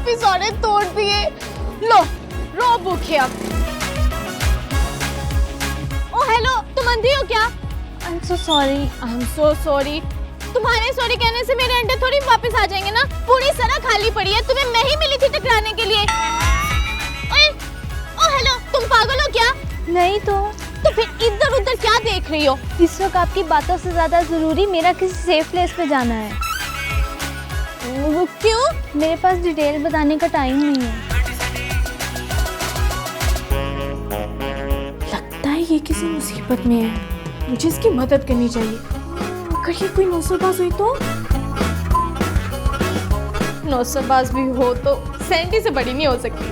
वापिस सारे तोड़ दिए। लो रो भूखे अब। ओ हेलो, तुम अंधी हो क्या? I am so sorry. तुम्हारे सॉरी कहने से मेरे अंडे थोड़ी वापस आ जाएंगे ना। पूरी सरा खाली पड़ी है, तुम्हें मैं ही मिली थी टकराने के लिए। ओए, ओ हेलो, तुम पागल हो क्या? नहीं तो फिर इधर उधर क्या देख रही हो? इस वक्त आपकी बातों से ज्यादा जरूरी मेरा किसी सेफ प्लेस पे जाना है। वो क्यों? मेरे पास डिटेल बताने का टाइम नहीं है। लगता है ये किसी मुसीबत में है, मुझे इसकी मदद करनी चाहिए। अगर ये कोई नौसरबाज हुई तो? नौसरबाज भी हो तो सैंडी से बड़ी नहीं हो सकती।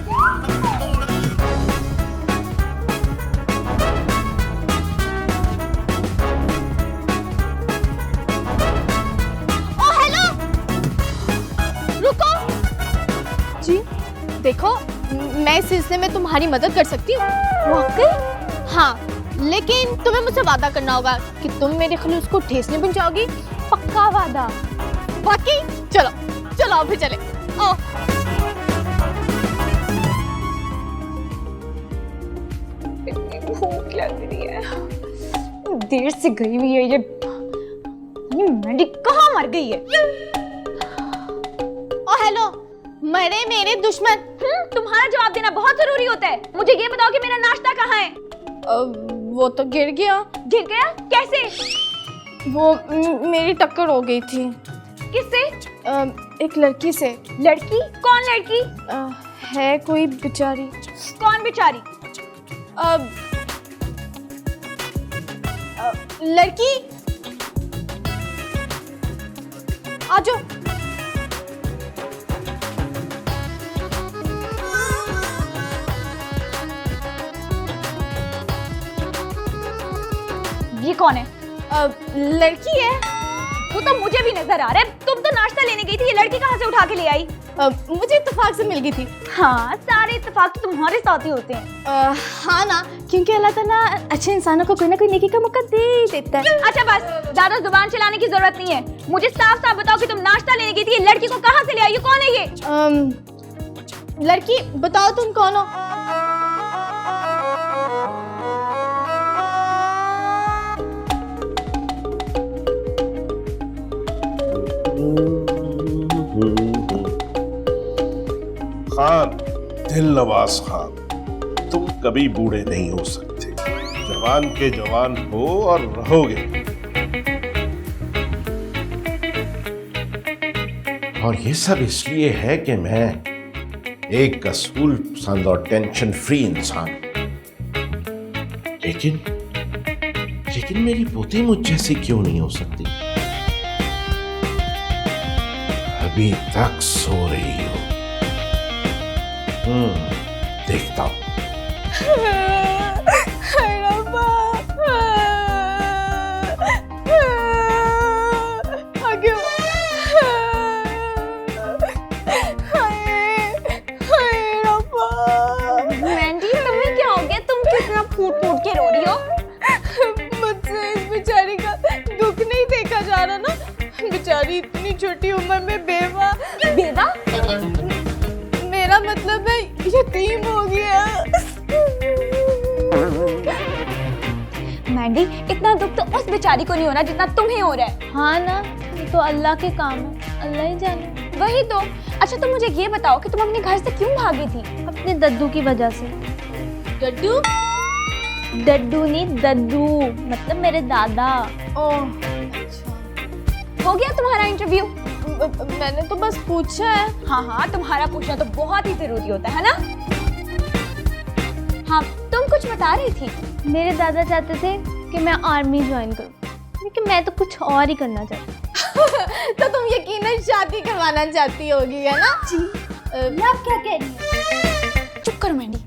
ओ हेलो, रुको। जी देखो, मैं इस सिलसिले में तुम्हारी मदद कर सकती हूँ। वाकई? हाँ, लेकिन तुम्हें मुझसे वादा करना होगा कि तुम मेरे खलूस को ठेस नहीं पहुंचाओगी। पक्का वादा? वाकई? चलो चलो अब चले। आओ। भूख लग रही है, देर से गई हुई है ये मैडी कहाँ मर गई है? ओ हेलो, मरे मेरे दुश्मन। तुम्हारा जवाब देना बहुत जरूरी होता है। मुझे ये बताओ कि मेरा नाश्ता कहाँ है? वो तो गिर गया। गिर गया? कैसे? वो मेरी टक्कर हो गई थी। किससे? एक लड़की से। लड़की? कौन लड़की? है कोई बेचारी। कौन बेचारी? लड़की, आजो। ये कौन है? लड़की है। वो तो मुझे भी नजर आ रहा है। तुम तो नाश्ता लेने गई थी, ये लड़की कहाँ से उठा के ले आई? मुझे इत्तेफाक से मिल गई थी। हाँ, सारे इत्तेफाक तो तुम्हारे साथ ही होते हैं। हाँ ना, क्योंकि अल्लाह ताला अच्छे इंसानों को कोई ना कोई नेकी का मौका दे देता है। अच्छा बस, ज्यादा जुबान चलाने की जरूरत नहीं है। मुझे साफ साफ बताओ कि तुम नाश्ता लेने गई थी, ये लड़की को कहाँ से ले आई? ये कौन है ये? लड़की बताओ तुम कौन हो? खान, दिल नवाज खान, तुम कभी बूढ़े नहीं हो सकते। जवान के जवान हो और रहोगे। और ये सब इसलिए है कि मैं एक असूल पसंद और टेंशन फ्री इंसान। लेकिन मेरी पोती मुझ जैसी क्यों नहीं हो सकती? अभी तक सो रही हो। देखता हूं। मैंडी, तुम्हें क्या हो गया? तुम कितना फूट फूट के रो रही हो? मुझसे इस बेचारी का दुख नहीं देखा जा रहा ना। बेचारी इतनी छोटी उम्र में बेवा। बेवा? मेरा मतलब है यतीम हो गया। मैंडी, इतना दुख तो उस बेचारी को नहीं हो रहा जितना तुम्हें हो रहा है। हाँ ना, ये तो अल्लाह के काम है, अल्लाह ही जाने। वही तो। अच्छा तुम मुझे ये बताओ कि तुम अपने घर से क्यों भागी थी? अपने दद्दू की वजह से। दद्दू? दद्दू नहीं, दद्दू मतलब मेरे दादा। ओह, हो गया तुम्हारा इंटरव्यू? मैंने तो बस पूछा है। हाँ, तुम्हारा पूछना तो बहुत ही जरूरी होता है ना। हाँ, तुम कुछ बता रही थी। मेरे दादा चाहते थे कि मैं आर्मी ज्वाइन करूं, लेकिन मैं तो कुछ और ही करना चाहती। तो तुम यकीनन शादी करवाना चाहती होगी, है ना? जी। आप क्या कह रही हैं? चुप करो मैंडी।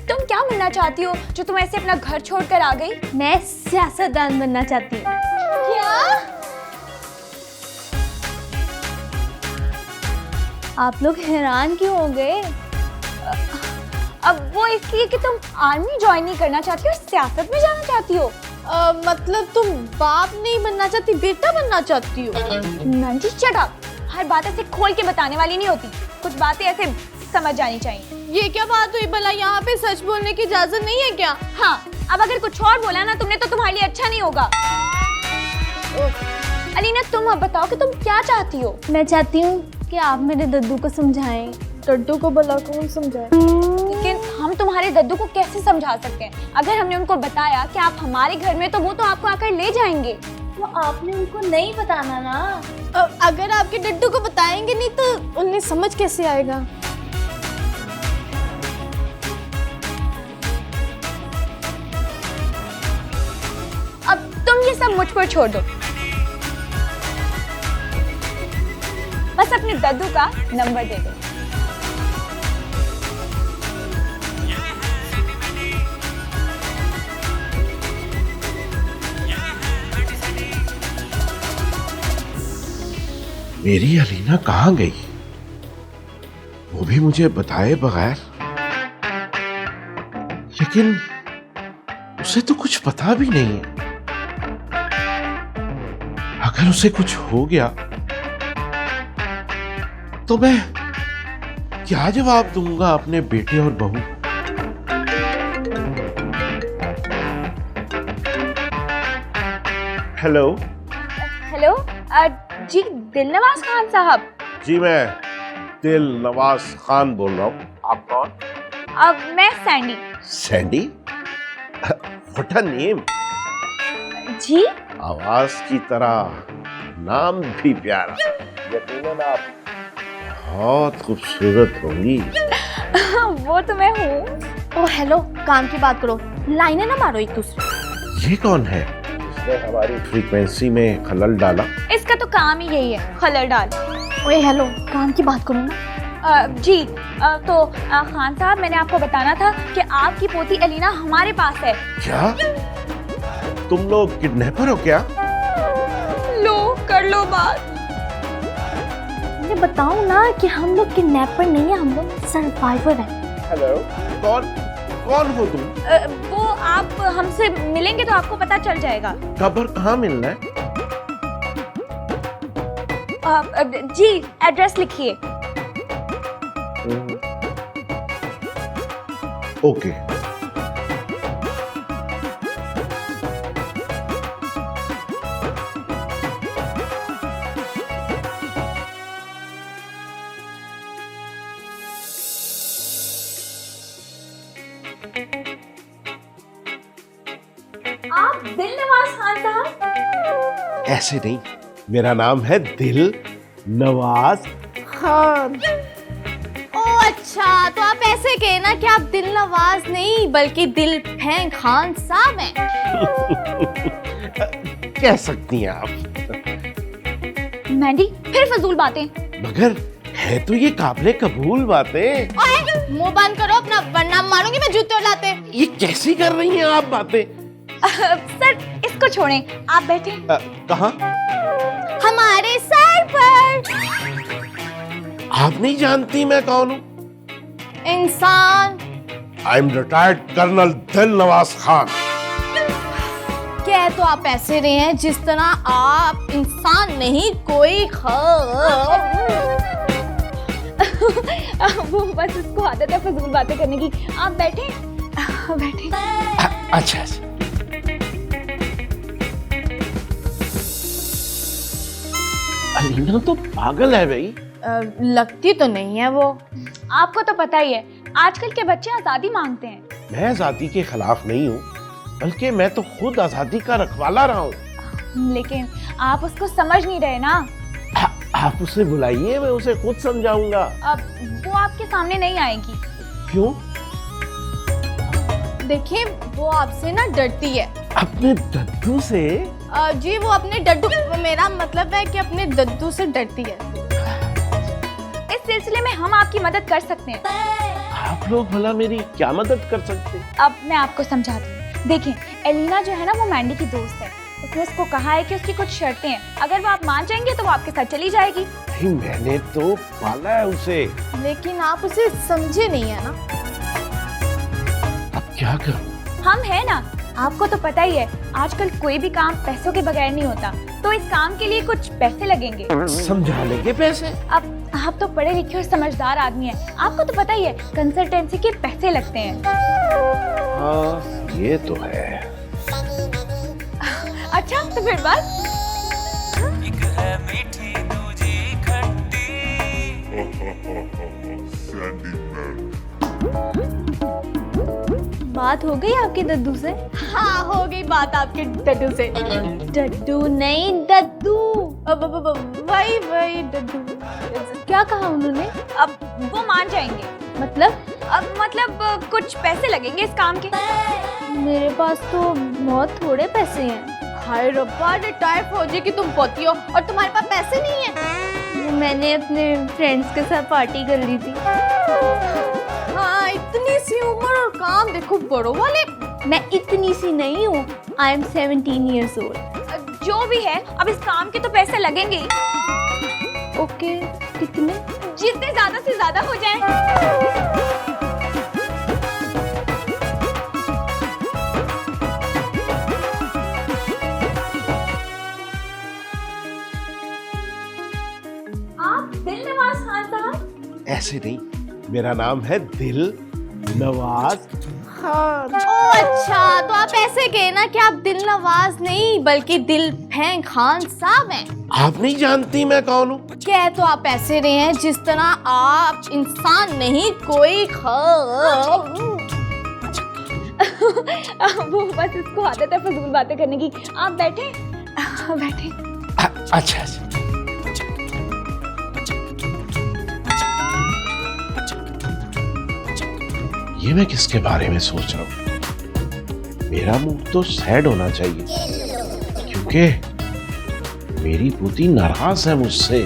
तुम क्या बनना चाहती हो जो तुम ऐसे अपना घर छोड़कर आ गई? मैं सियासतदान बनना चाहती हूँ। क्या? आप लोग हैरान क्यों हो गए? अब वो इसलिए कि तुम आर्मी ज्वाइन नहीं करना चाहती हो, सियासत में जाना चाहती हो। मतलब तुम बाप नहीं बनना चाहती, बेटा बनना चाहती हो? नंजी शट अप। हर बात ऐसे खोल के बताने वाली नहीं होती, कुछ बातें ऐसे समझ जानी चाहिए। ये क्या बात हुई भला, यहाँ पे सच बोलने की इजाजत नहीं है क्या? हाँ, अब अगर कुछ और बोला ना तुमने तो तुम्हारे लिए अच्छा नहीं होगा। अलीना तुम अब बताओ कि तुम क्या चाहती हो? मैं चाहती हूँ कि आप मेरे दद्दू को समझाएं। दद्दू को भला कौन समझाए? लेकिन हम तुम्हारे दद्दू को कैसे समझा सकते हैं? अगर हमने उनको बताया कि आप हमारे घर में तो वो तो आपको आकर ले जाएंगे। तो आपने उनको नहीं बताना ना। अगर आपके डड्डू को बताएंगे नहीं तो उन्हें समझ कैसे आएगा? अब तुम ये सब मुझ पर छोड़ दो, बस अपने दद्दू का नंबर दे दो। मेरी अलीना कहाँ गई, वो भी मुझे बताए बगैर? लेकिन उसे तो कुछ पता भी नहीं है। अगर उसे कुछ हो गया तो मैं क्या जवाब दूंगा अपने बेटे और बहू? हेलो हेलो, जी दिलनवाज खान साहब। जी, मैं दिल नवाज खान बोल रहा हूँ। आप कौन? अब मैं Sandy. Sandy? What a name! जी आवाज की तरह नाम भी प्यारा। यकीनन आप बहुत खूबसूरत होंगी। वो तो मैं हूँ। ओ हेलो, काम की बात करो, लाइनें ना मारो एक दूसरे। ये कौन है? इसने हमारी फ्रीक्वेंसी में खलल डाला। इसका तो काम ही यही है, खलल डाल। ओए हेलो, काम की बात करो ना। जी तो खान साहब, मैंने आपको बताना था कि आपकी पोती एलिना हमारे पास है। क्या तुम लोग किडनैपर हो क्या? लो कर लो बात। मैं बताऊं ना कि हम लोग किडनैपर नहीं है, हम लोग सर्वाइवर हैं। हेलो, कौन कौन हो तुम? वो आप हमसे मिलेंगे तो आपको पता चल जाएगा। कब और कहाँ मिलना है? जी एड्रेस लिखिए। ओके। आप दिलनवाज खान साहब? ऐसे नहीं, मेरा नाम है दिल नवाज। हाँ। ओ अच्छा, तो आप ऐसे कहे ना कि आप दिल नवाज नहीं बल्कि दिल फैंग खान साहब हैं। कह सकती हैं आप। मैंडी फिर फजूल बातें। मगर है तो ये काबिले कबूल बातें। ओए, मुंह बंद करो अपना, वरना मारूंगी मैं जूते उड़ाते। ये कैसी कर रही हैं आप बातें? सर इसको छोड़ें, आप बैठे। कहाँ? हमारे सर पर। आप नहीं जानती मैं कौन हूँ? इंसान। आई एम रिटायर्ड कर्नल दिल नवाज खान। कह तो आप ऐसे रहे हैं जिस तरह आप इंसान नहीं कोई वो बस उसको आदत है फजूल बातें करने की। आप बैठे बैठे। अच्छा अच्छा। अलीना तो पागल है भाई। लगती तो नहीं है वो। आपको तो पता ही है, आजकल के बच्चे आजादी मांगते हैं। मैं आजादी के खिलाफ नहीं हूँ, बल्कि मैं तो खुद आजादी का रखवाला रहा हूँ। लेकिन आप उसको समझ नहीं रहे ना। आप उसे बुलाइए, मैं उसे खुद समझाऊंगा। अब वो आपके सामने नहीं आएगी। क्यों? देखिए, वो आपसे ना डरती है। अपने दद्दू से? जी वो अपने डड्डू, मेरा मतलब है कि अपने दद्दू से डरती है। इस सिलसिले में हम आपकी मदद कर सकते हैं। आप लोग भला मेरी क्या मदद कर सकते हैं? अब मैं आपको समझाती हूँ। देखिए, एलिना जो है ना वो मैंडी की दोस्त है। उसने उसको कहा है कि उसकी कुछ शर्तें हैं, अगर वो आप मान जाएंगे तो वो आपके साथ चली जाएगी। नहीं, मैंने तो पाला है उसे। लेकिन आप उसे समझे नहीं है ना। अब क्या करूं? हम है ना, आपको तो पता ही है आजकल कोई भी काम पैसों के बगैर नहीं होता, तो इस काम के लिए कुछ पैसे लगेंगे। समझा लेंगे पैसे। अब आप तो पढ़े लिखे और समझदार आदमी हैं, आपको तो पता ही है कंसल्टेंसी के पैसे लगते हैं। हाँ ये तो है। अच्छा तो फिर बस एक है मीठी दूजी खट्टी। बात हो गई आपके दद्दू से? हाँ हो गई बात आपके डड्डू से। डड्डू नहीं दद्दू, वही डड्डू। क्या कहा उन्होंने? अब वो मान जाएंगे। मतलब कुछ पैसे लगेंगे इस काम के। मेरे पास तो बहुत थोड़े पैसे हैं। हाय रब्बा, रिटायर फौजी की तुम पोती हो और तुम्हारे पास पैसे नहीं है। मैंने अपने फ्रेंड्स के साथ पार्टी कर ली थी। हाँ इतनी सी उम्र और काम देखो बड़ों वाले। मैं इतनी सी नहीं हूँ, आई एम 17 years old। जो भी है अब इस काम के तो पैसे लगेंगे ही। ओके कितने? जितने ज्यादा से ज्यादा हो जाए। आप दिलनवाज खान साहब? ऐसे नहीं, मेरा नाम है दिल नवाज खान। ओ अच्छा, तो आप ऐसे कहे ना कि आप दिल नवाज नहीं बल्कि दिल फेंग खान साहब हैं। आप नहीं जानती मैं कौन हूँ? कह तो आप ऐसे रहे हैं जिस तरह आप इंसान नहीं कोई वो बस इसको आदत है फजूल बातें करने की। आप बैठे बैठे। अच्छा अच्छा। ये मैं किसके बारे में सोच रहा हूँ? मेरा मूड तो सैड होना चाहिए क्योंकि मेरी पोती नाराज है मुझसे।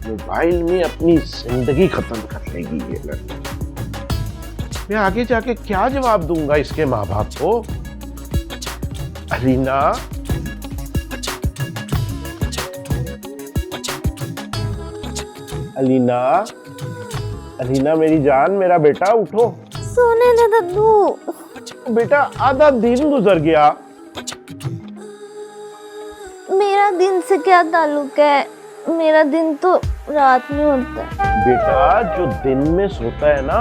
मोबाइल में अपनी जिंदगी खत्म कर लेगी ये लड़की। मैं आगे जाके क्या जवाब दूंगा इसके माँ बाप को? अलीना, अलीना, अलीना मेरी जान, मेरा बेटा उठो। सोने दे दद्दू। बेटा आधा दिन गुजर गया। मेरा दिन से क्या ताल्लुक है? मेरा दिन तो रात में होता है। बेटा जो दिन में सोता है ना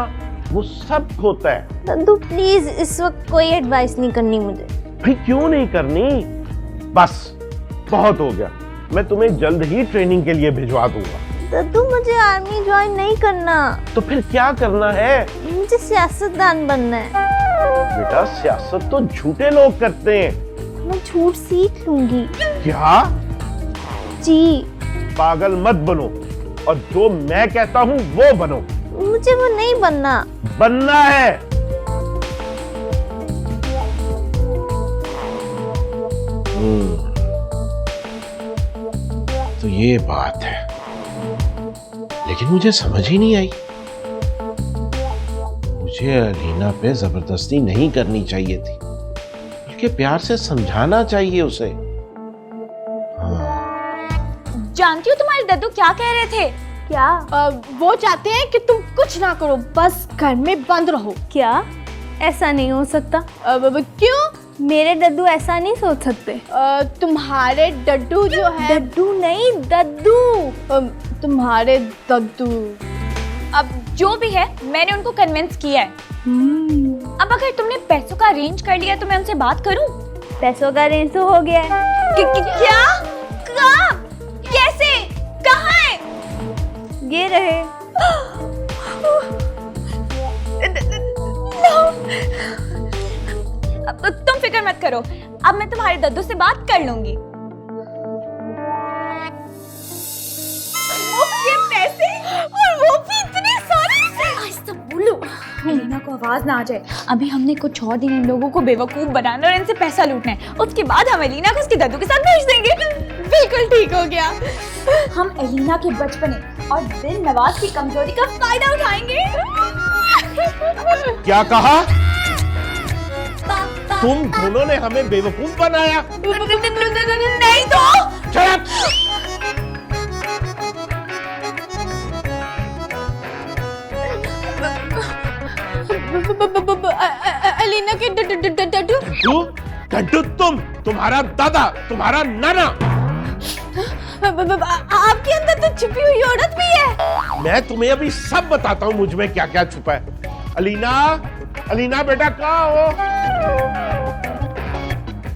वो सब खोता है। दद्दू प्लीज इस वक्त कोई एडवाइस नहीं करनी मुझे। भाई क्यों नहीं करनी? बस बहुत हो गया, मैं तुम्हें जल्द ही ट्रेनिंग के लिए भिजवा दूंगा। दद्दू मुझे आर्मी ज्वाइन नहीं करना। तो फिर क्या करना है? मुझे सियासतदान बनना है। बेटा सियासत तो झूठे लोग करते हैं। मैं झूठ सीख लूंगी। क्या? जी। पागल मत बनो और जो मैं कहता हूँ वो बनो। मुझे वो नहीं बनना। बनना है। तो ये बात है, लेकिन मुझे समझ ही नहीं आई। मुझे अलीना पे जबरदस्ती नहीं करनी चाहिए थी, बल्कि प्यार से समझाना चाहिए उसे। जानती हो तुम्हारे दद्दू क्या कह रहे थे? क्या? वो चाहते हैं कि तुम कुछ ना करो, बस घर में बंद रहो। क्या? ऐसा नहीं हो सकता। क्यों? मेरे दद्दू ऐसा नहीं सोच सकते। तुम्हारे डड्डू जो है। डड्डू नहीं दद्दू। तुम्हारे दद्दू। अब जो भी है मैंने उनको कन्विंस किया है। अब अगर तुमने पैसों का अरेंज कर लिया तो मैं उनसे बात करूं? पैसों का अरेंज तो हो गया है। क्या? कब? कैसे? कहाँ है? ये रहे। अब तुम फिक्र मत करो, अब मैं तुम्हारे दद्दू से बात कर लूंगी। ये पैसे और वो भी इतने सारे। आहिस्ता बोलो, एलिना को आवाज ना आ जाए। अभी हमने कुछ और दिन इन लोगों को बेवकूफ बनाना और इनसे पैसा लूटना है, उसके बाद हम एलिना को उसके दद्दू के साथ भेज देंगे। बिल्कुल ठीक हो गया। हम एलिना के बचपने और दिल नवाज की कमजोरी का फायदा उठाएंगे। क्या कहा? तुम दोनों ने हमें बेवकूफ बनाया? नहीं तो Shut up! अलीना के डड्डू डड्डू तुम्हारा दादा, तुम्हारा नाना। आपके अंदर तो छुपी हुई औरत भी है। मैं तुम्हें अभी सब बताता हूँ मुझ में क्या क्या छुपा है। अलीना, अलीना बेटा कहाँ हो?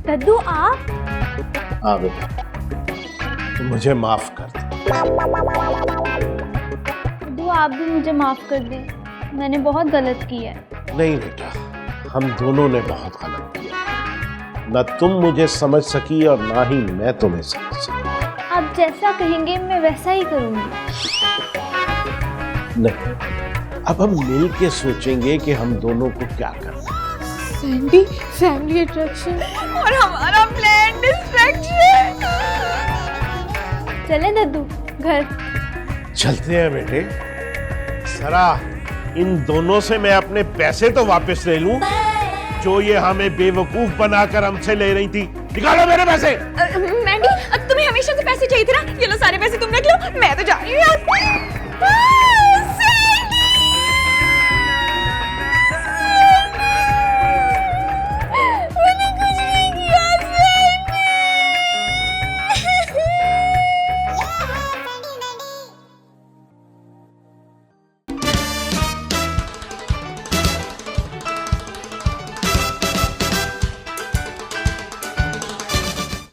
दद्दू आप? हाँ बेटा, तुम मुझे माफ कर दो। दद्दू आप भी मुझे माफ कर दें, मैंने बहुत गलत किया है। नहीं बेटा, हम दोनों ने बहुत गलत किया। न तुम मुझे समझ सकी और ना ही मैं तुम्हें समझ सकी। आप जैसा कहेंगे मैं वैसा ही करूंगी। नहीं, अब हम मिल के सोचेंगे कि हम दोनों को क्या करना। सैंडी, फैमिली अट्रैक्शन और हमारा प्लान डिस्ट्रैक्शन। चले दद्दू घर। चलते हैं बेटे। जरा इन दोनों से मैं अपने पैसे तो वापस ले लूं जो ये हमें बेवकूफ बनाकर हमसे ले रही थी। निकालो मेरे पैसे। मैंडी, अब तुम्हें हमेशा से पैसे चाहिए थे ना, ये लो सारे पैसे तुम रख लो, मैं तो जा रही हूँ यहाँ से।